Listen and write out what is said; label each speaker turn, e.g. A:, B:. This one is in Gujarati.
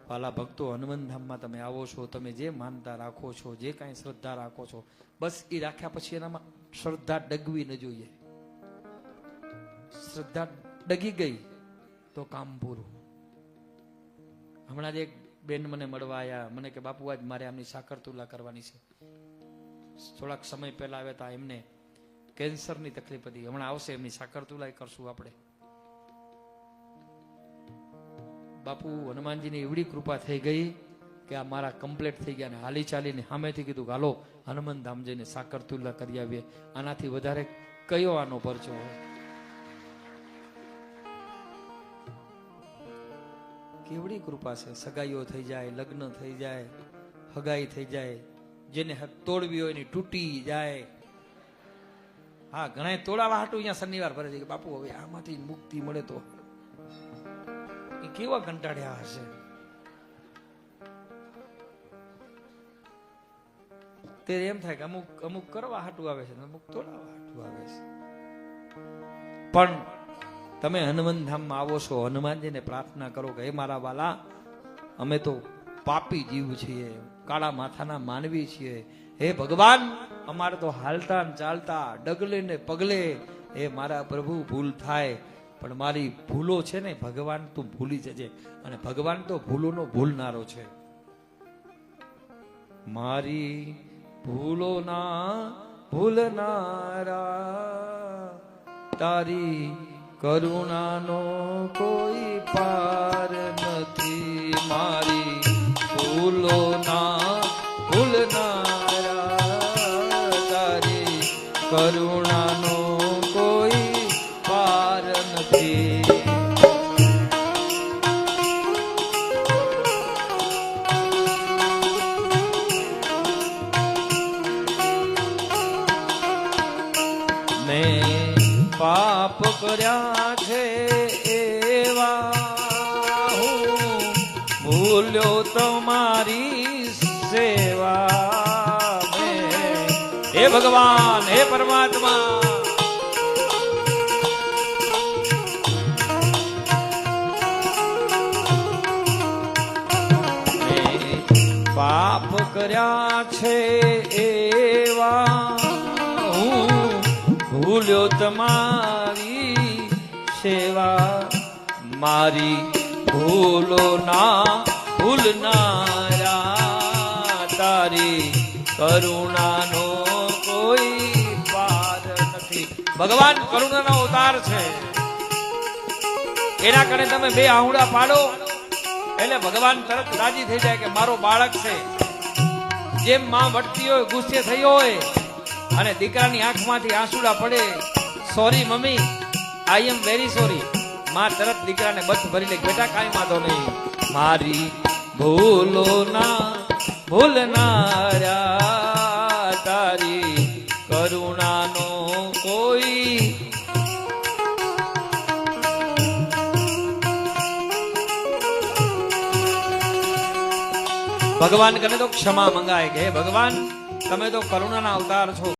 A: વાલા ભક્તો, હનુમાન ધામમાં તમે આવો છો, તમે જે માનતા રાખો છો, જે કાંઈ શ્રદ્ધા રાખો છો, બસ એ રાખ્યા પછી એનામાં શ્રદ્ધા ડગવી ન જોઈએ. શ્રદ્ધા ડગી ગઈ તો કામ પૂરું. હમણાં જ એક બેન મને મળવા આવ્યા, મને કે બાપુ આજ મારે આમની સાકર તુલા કરવાની છે. થોડાક સમય પહેલા આવ્યા હતા, એમને કેન્સરની તકલીફ હતી, હમણાં આવશે એમની સાકર તુલા કરશું આપણે. બાપુ હનુમાનજીની એવડી કૃપા થઈ ગઈ કે આ મારા કમ્પ્લીટ થઈ ગયા, ને હાલી ચાલીને સામેથી કીધું હાલો હનુમાન ધામ જઈને સાકર તુલા કરી આવીએ. આનાથી વધારે કયો આનો પરચો હોય? કેવડી કૃપા છે. સગાઈઓ થઈ જાય, લગ્ન થઈ જાય, હગાઈ થઈ જાય, જેને તોડવી હોય એની તૂટી જાય. હા, ઘણા તોડાવા હાટું અહીંયા શનિવાર ભરે છે કે બાપુ હવે આમાંથી મુક્તિ મળે તો. એ કેવા કંટાળ્યા હશે. તે એમ થાય કે અમુક કરવા હાટું આવે છે, અમુક તોડાવા હાટું આવે છે. પણ તમે હનુમાન ધામમાં આવો છો, હનુમાનજીને પ્રાર્થના કરો કે હે મારા વાલા, અમે તો પાપી જીવ છીએ, કાળા માથાના માનવી છીએ. હે ભગવાન, અમારે તો હાલતા ચાલતા ડગલે ને પગલે હે મારા પ્રભુ ભૂલ થાય, પણ મારી ભૂલો છે ને ભગવાન તું ભૂલી જજે. અને ભગવાન તો ભૂલોનો ભૂલનારો છે. મારી ભૂલો ના ભૂલનારા, તારી કરુણાનો કોઈ પાર નથી. મારી ભૂલો ના ભૂલનારા, તારી કરુણાનો કોઈ પાર નથી. મેં પાપ કર્યા છે એવા, હું ભૂલ્યો તમારી સેવા. હે ભગવાન, હે પરમાત્મા, મેં પાપ કર્યા છે એવા, ભૂલ્યો તમારી સેવા. મારી ભૂલો ના ભૂલનારા, તારી કરુણાનો કોઈ પાર નથી. ભગવાન કરુણાનો અવતાર છે. એના કારણે તમે બે આહુડા પાડો એટલે ભગવાન તરત રાજી થઈ જાય કે મારો બાળક છે. જેમ માં વટતી હોય, ગુસ્સે થઈ હોય અને દીકરાની આંખમાંથી આંસુડા પડે, sorry mummy, I am very sorry, માં તરત દીકરાને બથ ભરી લે, બેટા કાંઈ વાંધો નહીં. મારી ભૂલો ના ભૂલનારા, તારી કરુણાનો કોઈ. ભગવાન કને તો ક્ષમા મંગાય કે ભગવાન તમે તો કરુણાના અવતાર છો.